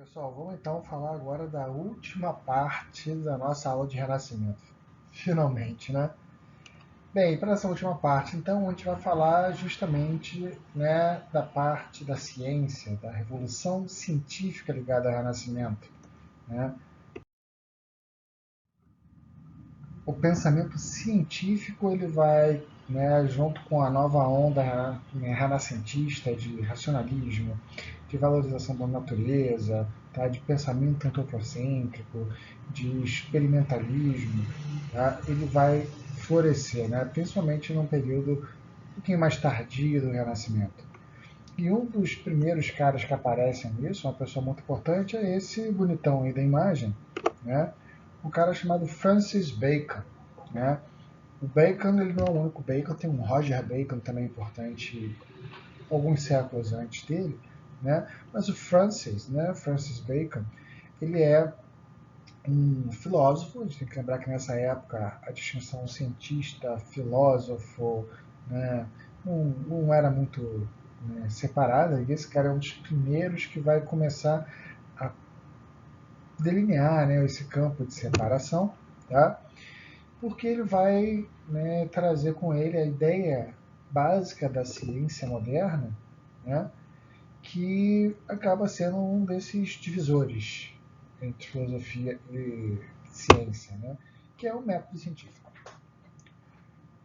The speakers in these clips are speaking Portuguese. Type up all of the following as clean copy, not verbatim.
Pessoal, vamos então falar agora da última parte da nossa aula de Renascimento. Finalmente, né? Bem, para essa última parte, então, a gente vai falar justamente, né, da parte da ciência, da revolução científica ligada ao Renascimento, né? O pensamento científico ele vai, né, junto com a nova onda, né, renascentista de racionalismo, de valorização da natureza, tá, de pensamento antropocêntrico, de experimentalismo, tá, ele vai florescer, né, principalmente num período um pouquinho mais tardio do Renascimento. E um dos primeiros caras que aparecem nisso, uma pessoa muito importante, é esse bonitão aí da imagem, né? Um cara chamado Francis Bacon, né? O Bacon ele não é o único Bacon, tem um Roger Bacon também importante alguns séculos antes dele, né? Mas o Francis, né? Francis Bacon, ele é um filósofo. A gente tem que lembrar que nessa época a distinção cientista, filósofo, né, não era muito, né, separada. E esse cara é um dos primeiros que vai começar a delinear, né, esse campo de separação, tá? Porque ele vai, né, trazer com ele a ideia básica da ciência moderna, né, que acaba sendo um desses divisores entre filosofia e ciência, né, que é o método científico.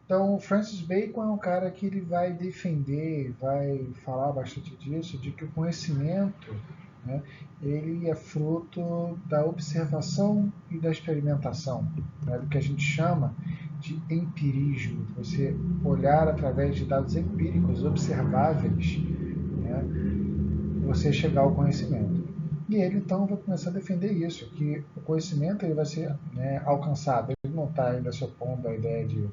Então, Francis Bacon é um cara que ele vai defender, vai falar bastante disso, de que o conhecimento, né, ele é fruto da observação e da experimentação, né, do que a gente chama de empirismo, você olhar através de dados empíricos observáveis, né, você chegar ao conhecimento. E ele então vai começar a defender isso, que o conhecimento ele vai ser, né, alcançado. Ele não está ainda se opondo à ideia de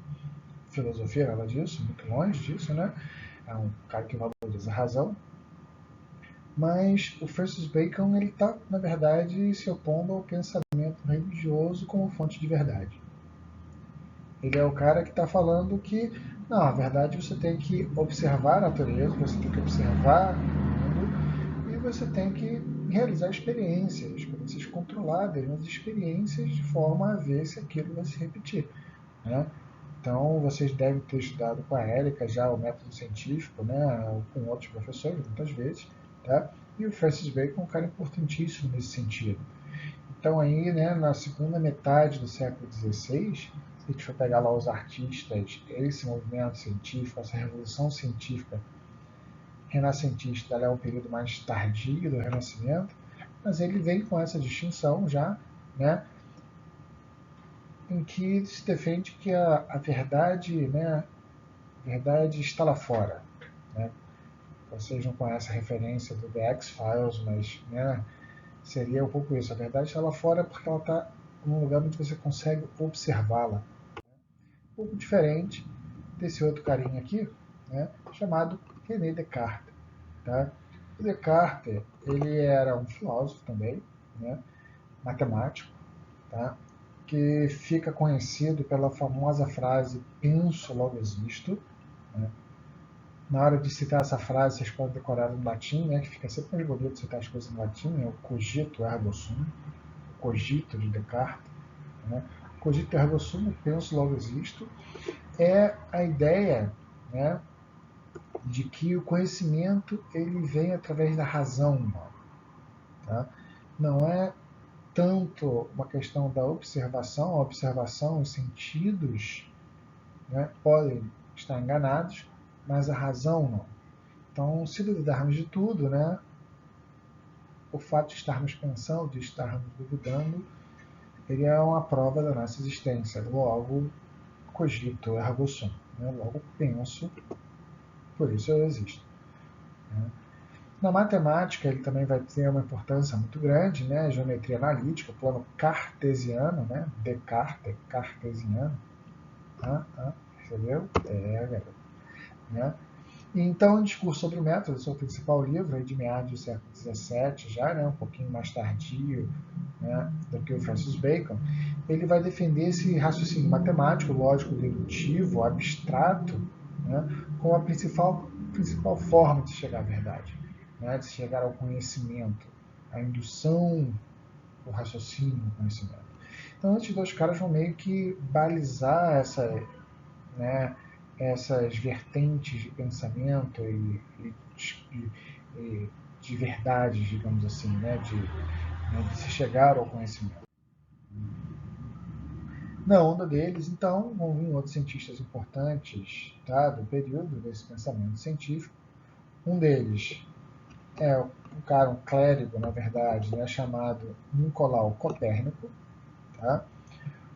filosofia, nada disso, muito longe disso, né? É um cara que valoriza a razão. Mas o Francis Bacon ele está, na verdade, se opondo ao pensamento religioso como fonte de verdade. Ele é o cara que está falando que, não, na verdade você tem que observar a natureza, você tem que observar o mundo e você tem que realizar experiências controladas, mas experiências de forma a ver se aquilo vai se repetir, né? Então, vocês devem ter estudado com a Érica já o método científico, né, ou com outros professores, muitas vezes, tá? E o Francis Bacon é um cara importantíssimo nesse sentido. Então, aí, né, na segunda metade do século XVI, se a gente for pegar lá os artistas, esse movimento científico, essa revolução científica renascentista, ela é um período mais tardio do Renascimento, mas ele vem com essa distinção já, né, em que se defende que a verdade, né, a verdade está lá fora, né? Vocês não conhecem a referência do The X-Files, mas, né, seria um pouco isso. A verdade está lá fora porque ela está num lugar onde você consegue observá-la. Um pouco diferente desse outro carinha aqui, né, chamado René Descartes. Tá? O Descartes ele era um filósofo também, né, matemático, tá? Que fica conhecido pela famosa frase penso, logo existo. Né? Na hora de citar essa frase, vocês podem decorar em latim, né, que fica sempre mais bonito citar as coisas em latim, é o cogito ergo sum, o cogito de Descartes. Né? Cogito ergo sum, penso, logo existo, é a ideia, né, de que o conhecimento ele vem através da razão humana. Tá? Não é tanto uma questão da observação, a observação, os sentidos, né, podem estar enganados, mas a razão não. Então, se duvidarmos de tudo, né, o fato de estarmos pensando, de estarmos duvidando, ele é uma prova da nossa existência. Logo, cogito ergo sum. Né? Logo, penso, por isso eu existo. Né? Na matemática, ele também vai ter uma importância muito grande, né? A geometria analítica, o plano cartesiano, né? Descartes, cartesiano. Percebeu? Garoto. Né? E então, o discurso sobre o método, seu principal livro, aí de meados do século XVII, já, né, um pouquinho mais tardio, né, do que o Francis Bacon, ele vai defender esse raciocínio matemático, lógico, dedutivo, abstrato, né, como a principal forma de chegar à verdade, né, de chegar ao conhecimento. a indução, o raciocínio, o conhecimento. Então, esses dois caras vão meio que balizar né, essas vertentes de pensamento e de verdades, digamos assim, de se chegar ao conhecimento. Na onda deles, então, vão vir outros cientistas importantes, tá, do período desse pensamento científico. Um deles é um clérigo, na verdade, né, chamado Nicolau Copérnico. Tá?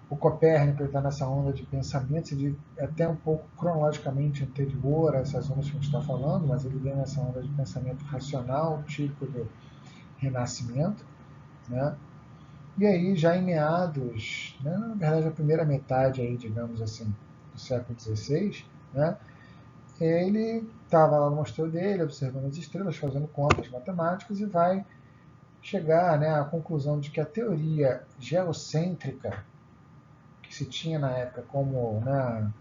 O Copérnico está nessa onda de pensamento, até um pouco cronologicamente anterior a essas ondas que a gente está falando, mas ele vem nessa onda de pensamento racional, típico do Renascimento. Né? E aí, já em meados, né, na verdade, a primeira metade, aí, digamos assim, do século XVI, né, ele estava lá no mosteiro dele, observando as estrelas, fazendo contas matemáticas, e vai chegar, né, à conclusão de que a teoria geocêntrica, que se tinha na época como, né,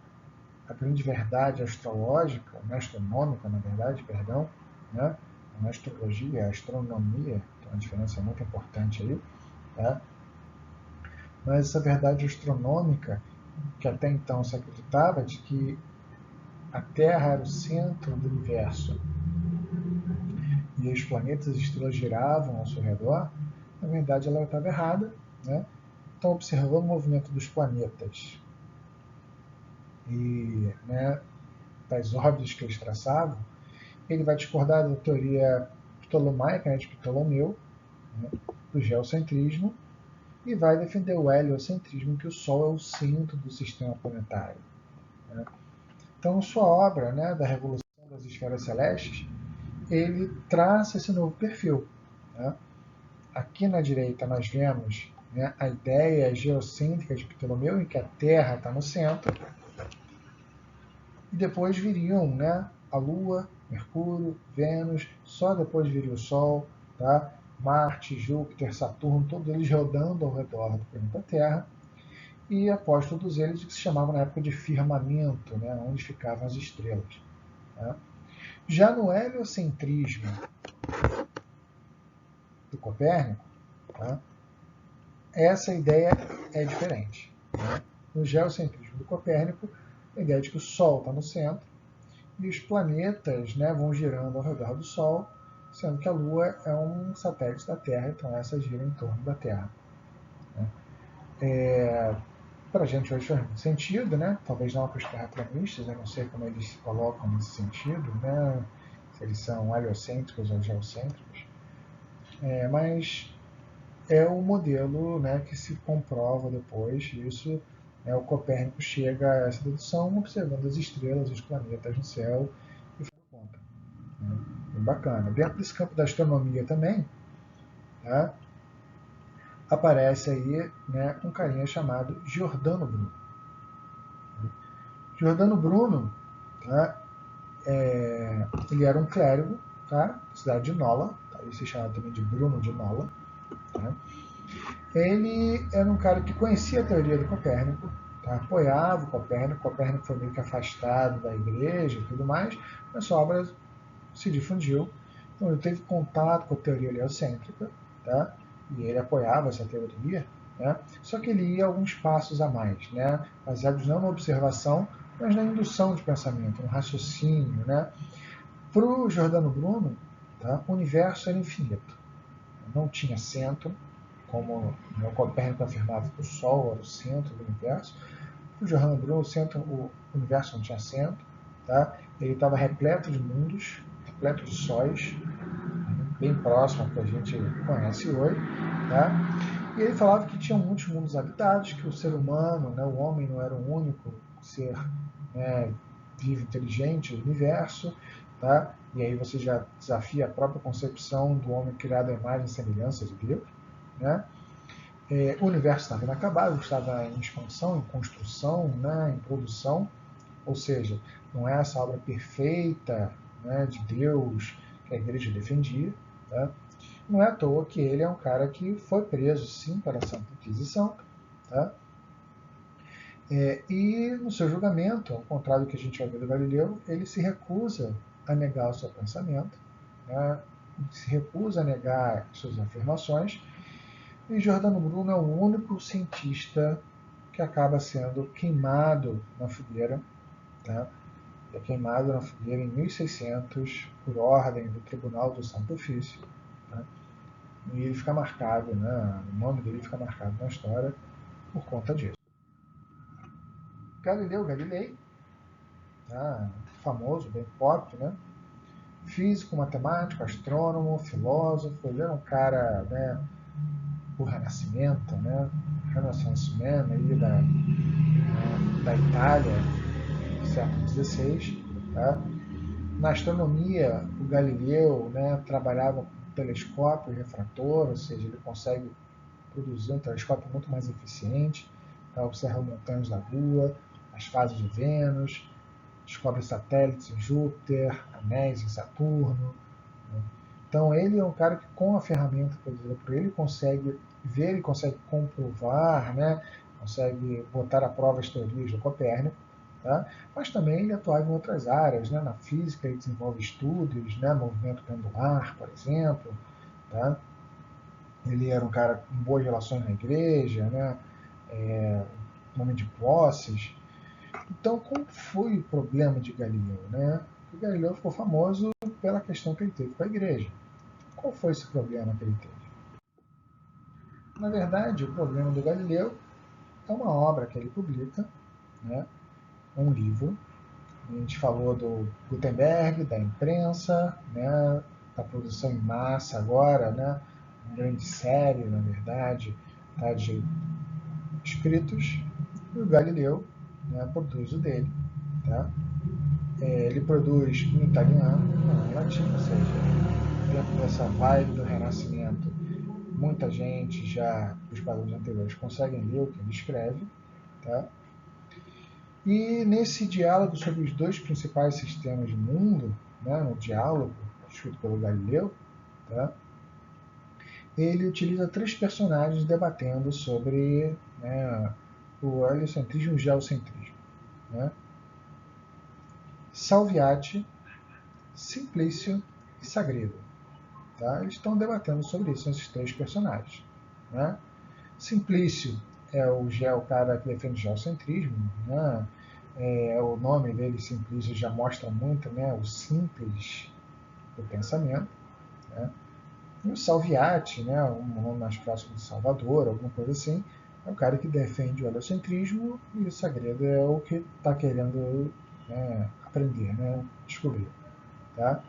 a grande verdade astrológica, né, astronômica, na verdade, perdão, né, não é astrologia, é astronomia, tem uma diferença muito importante aí, tá? Mas essa verdade astronômica, que até então se acreditava de que a Terra era o centro do universo e os planetas e estrelas giravam ao seu redor, na verdade ela estava errada. Né? Então, observando o movimento dos planetas e, né, das órbitas que eles traçavam, ele vai discordar da teoria ptolomaica, né, de Ptolomeu, né, do geocentrismo, e vai defender o heliocentrismo, que o Sol é o centro do sistema planetário. Né? Então, sua obra, né, da Revolução das Esferas Celestes, ele traça esse novo perfil. Né? Aqui na direita nós vemos, né, a ideia geocêntrica de Ptolomeu, em que a Terra está no centro, e depois viriam, né, a Lua, Mercúrio, Vênus, só depois viria o Sol, tá? Marte, Júpiter, Saturno, todos eles rodando ao redor do planeta Terra, e após todos eles o que se chamava na época de firmamento, né, onde ficavam as estrelas. Tá? Já no heliocentrismo do Copérnico, tá? Essa ideia é diferente. Né? No geocentrismo do Copérnico, a ideia é de que o Sol está no centro e os planetas, né, vão girando ao redor do Sol, sendo que a Lua é um satélite da Terra, então essa gira em torno da Terra. Né? Para a gente hoje faz muito sentido, né? Talvez não para os terraplanistas, eu não sei como eles se colocam nesse sentido, né? Se eles são heliocêntricos ou geocêntricos, mas é o modelo, né, que se comprova depois isso. O Copérnico chega a essa dedução observando as estrelas, os planetas no céu e faz conta. Né? Bem bacana. Dentro desse campo da astronomia também, tá, aparece aí, né, um carinha chamado Giordano Bruno. Giordano Bruno, tá, ele era um clérigo, tá, da cidade de Nola, tá, ele se chama também de Bruno de Nola. Tá. Ele era um cara que conhecia a teoria do Copérnico, tá, apoiava o Copérnico. Copérnico foi meio que afastado da igreja e tudo mais, mas sua obra se difundiu. Então ele teve contato com a teoria heliocêntrica, tá, e ele apoiava essa teoria, né, só que ele ia alguns passos a mais, né, baseados não na observação, mas na indução de pensamento, no raciocínio. Né. Para o Giordano Bruno, tá, o universo era infinito, não tinha centro, como o Copérnico afirmava que o Sol era o centro do universo. O Giordano Bruno, o universo não tinha centro, tá? Ele estava repleto de mundos, repleto de sóis, bem próximo ao que a gente conhece hoje. Tá? E ele falava que tinham muitos mundos habitados, que o ser humano, né, o homem não era o único ser, né, vivo inteligente do universo. Tá? E aí você já desafia a própria concepção do homem criado à imagem e semelhança de Deus. Né? O universo estava inacabado, estava em expansão, em construção, né, em produção, ou seja, não é essa obra perfeita, né, de Deus que a igreja defendia. Tá? Não é à toa que ele é um cara que foi preso, sim, pela Santa Inquisição. Tá? E no seu julgamento, ao contrário do que a gente vai ver do Galileu, ele se recusa a negar o seu pensamento. Né? se recusa a negar suas afirmações, e Giordano Bruno é o único cientista que acaba sendo queimado na fogueira, tá? É queimado na fogueira em 1600 por ordem do Tribunal do Santo Ofício, tá? E ele fica marcado, né? O nome dele fica marcado na história por conta disso. Galileu Galilei, tá? Famoso, bem pop, né? Físico, matemático, astrônomo, filósofo. Ele era um cara, né, do Renascimento, né? Renaissance Man aí da Itália, século XVI. Tá? Na astronomia, o Galileu, né, trabalhava com telescópio refrator, ou seja, ele consegue produzir um telescópio muito mais eficiente para observar montanhas da Lua, as fases de Vênus, descobre satélites em Júpiter, anéis em Saturno. Né? Então ele é um cara que com a ferramenta produzida por ele consegue ver e consegue comprovar, né? Consegue botar à prova as teorias do Copérnico, tá? Mas também ele atuava em outras áreas, né? Na física ele desenvolve estudos, né? Movimento pendular, por exemplo, tá? Ele era um cara com boas relações na igreja, né? Um homem de posses. Então, qual foi o problema de Galileu, né? O Galileu ficou famoso pela questão que ele teve com a igreja. Qual foi esse problema que ele teve? Na verdade, o problema do Galileu é uma obra que ele publica, né? Um livro. A gente falou do Gutenberg, da imprensa, né? Da produção em massa agora, né? Uma grande série, na verdade, tá? De escritos. E o Galileu, né? Produz o dele, tá? Ele produz em italiano, não em latim, ou seja, dentro dessa vibe do Renascimento, muita gente já dos padrões anteriores conseguem ler o que ele escreve, tá? E nesse diálogo sobre os dois principais sistemas do mundo, né, no diálogo escrito pelo Galileu, tá? Ele utiliza três personagens debatendo sobre, né, o heliocentrismo e o geocentrismo, né? Salviati, Simplício e Sagredo. Tá? Eles estão debatendo sobre isso, esses três personagens. Né? Simplício é o cara que defende o geocentrismo. Né? O nome dele, Simplício, já mostra muito, né, o simples do pensamento. Né? E o Salviati, né, um nome mais próximo de Salvador, alguma coisa assim, é o cara que defende o heliocentrismo, e o Sagredo é o que está querendo, né, aprender, né, descobrir. Tá?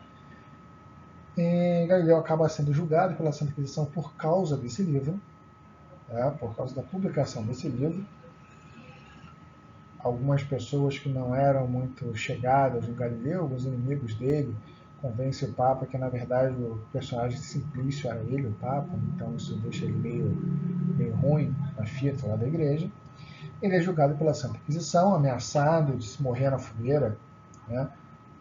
E Galileu acaba sendo julgado pela Santa Inquisição por causa desse livro, por causa da publicação desse livro. Algumas pessoas que não eram muito chegadas no Galileu, alguns inimigos dele, convencem o Papa que, na verdade, o personagem Simplício era ele, o Papa, então isso deixa ele meio ruim na fita lá da igreja. Ele é julgado pela Santa Inquisição, ameaçado de se morrer na fogueira, né,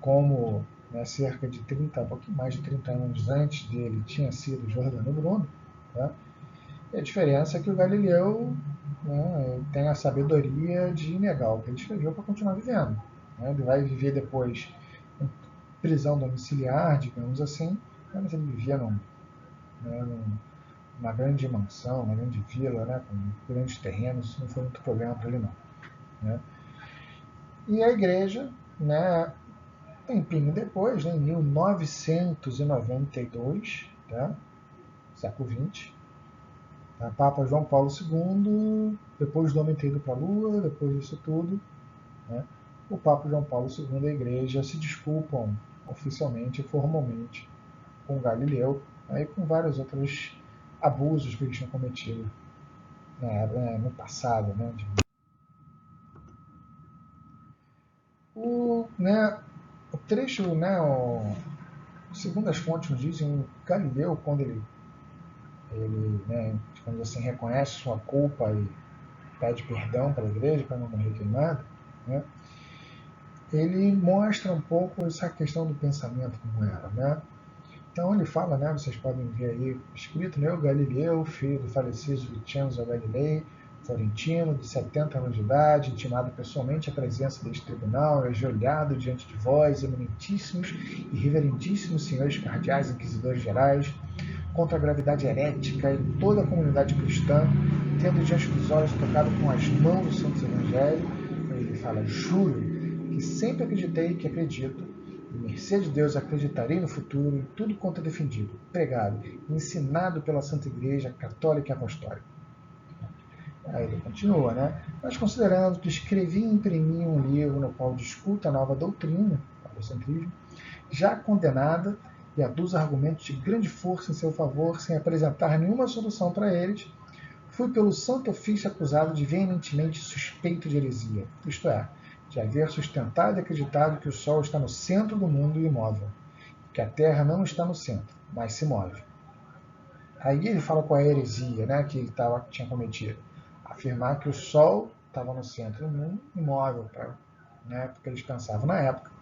como, né, cerca de 30, um pouquinho mais de 30 anos antes dele tinha sido Giordano Bruno. Né? E a diferença é que o Galileu, né, tem a sabedoria de negar o que ele escreveu para continuar vivendo. Né? Ele vai viver depois em prisão domiciliar, digamos assim, mas ele vivia numa grande mansão, uma grande vila, né, com grandes terrenos, isso não foi muito problema para ele não. Né? E a igreja, né, tempinho depois, né, em 1992, tá, século XX, tá, Papa João Paulo II, depois do homem ter ido para a Lua, depois disso tudo, né, o Papa João Paulo II e a igreja se desculpam oficialmente, formalmente, com Galileu, né, e com vários outros abusos que eles tinham cometido, né, no passado. Né, né, o trecho, né, segundo as fontes nos dizem, Galileu, quando ele, né, digamos assim, reconhece sua culpa e pede perdão para a igreja para não morrer queimado, né, ele mostra um pouco essa questão do pensamento como era. Né? Então ele fala, né, vocês podem ver aí escrito, né, o Galileu, filho do falecido Vincenzo Galilei, florentino, de 70 anos de idade, intimado pessoalmente à presença deste tribunal, ajoelhado diante de vós, eminentíssimos e reverendíssimos senhores cardeais inquisidores gerais, contra a gravidade herética e toda a comunidade cristã, tendo diante dos olhos tocado com as mãos os santos evangelhos, ele fala, juro que sempre acreditei que acredito, e mercê de Deus acreditarei no futuro em tudo quanto é defendido, pregado e ensinado pela Santa Igreja Católica e Apostólica. Aí ele continua, né? Mas considerando que escrevi e imprimi um livro no qual discuto a nova doutrina, o falocentrismo, já condenada, e aduz argumentos de grande força em seu favor, sem apresentar nenhuma solução para eles, fui pelo santo ofício acusado de veementemente suspeito de heresia, isto é, de haver sustentado e acreditado que o Sol está no centro do mundo imóvel, que a Terra não está no centro, mas se move. Aí ele fala qual é a heresia, né, que ele tinha cometido. Afirmar que o Sol estava no centro do mundo imóvel, né, porque eles pensavam na época,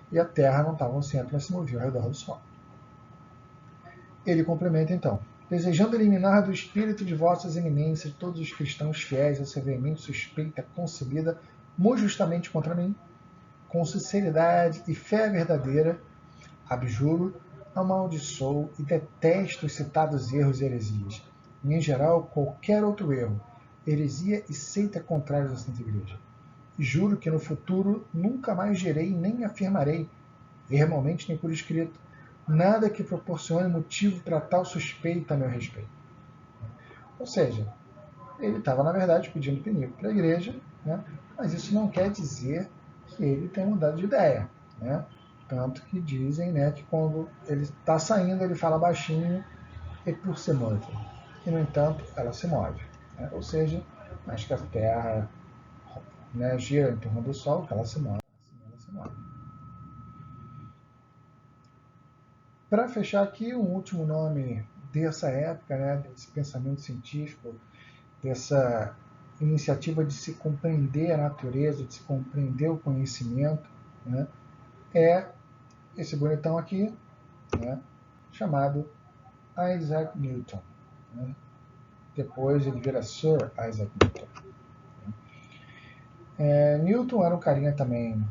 e a Terra não estava no centro, mas se movia ao redor do Sol. Ele complementa então, desejando eliminar do espírito de vossas eminências todos os cristãos fiéis essa veemente suspeita concebida muito justamente contra mim, com sinceridade e fé verdadeira, abjuro, amaldiçoo e detesto os citados erros e heresias, e em geral qualquer outro erro, heresia e seita contrários à Santa Igreja. E juro que no futuro nunca mais gerei nem afirmarei, verbalmente nem por escrito, nada que proporcione motivo para tal suspeita a meu respeito. Ou seja, ele estava, na verdade, pedindo pinico para a igreja, né? Mas isso não quer dizer que ele tenha mudado de ideia. Né? Tanto que dizem, né, que quando ele está saindo, ele fala baixinho e por se move. E, no entanto, ela se move. Né? Ou seja, acho que a Terra, né, gira em torno do Sol, que ela se move. Assim ela se move. Para fechar aqui, um último nome dessa época, né, desse pensamento científico, dessa iniciativa de se compreender a natureza, de se compreender o conhecimento, né, é esse bonitão aqui, né, chamado Isaac Newton. Né. Depois ele vira Sir Isaac Newton. Newton era um carinha também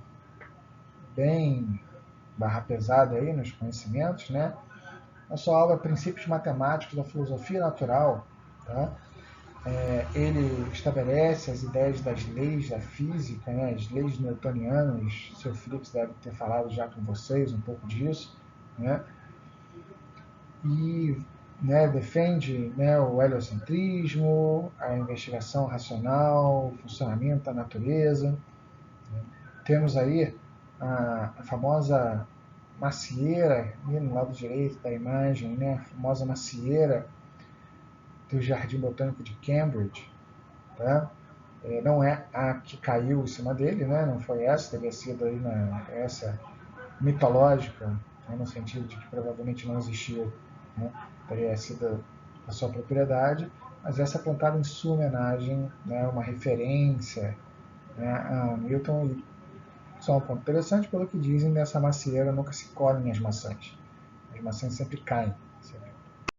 bem barra pesada aí nos conhecimentos, né? Na sua obra Princípios Matemáticos da Filosofia Natural, tá? Ele estabelece as ideias das leis da física, né? As leis newtonianas. O seu Felipe deve ter falado já com vocês um pouco disso, né? E, né, defende, né, o heliocentrismo, a investigação racional, o funcionamento da natureza. Né? Temos aí a famosa macieira, ali no lado direito da imagem, né, a famosa macieira do Jardim Botânico de Cambridge. Tá? Não é a que caiu em cima dele, né? Não foi essa, teria sido aí essa mitológica, né? No sentido de que provavelmente não existiu, né? Teria sido a sua propriedade, mas essa é plantada em sua homenagem, né? Uma referência, né, a Newton. Só um ponto interessante, pelo que dizem, nessa macieira nunca se colhem as maçãs. As maçãs sempre caem.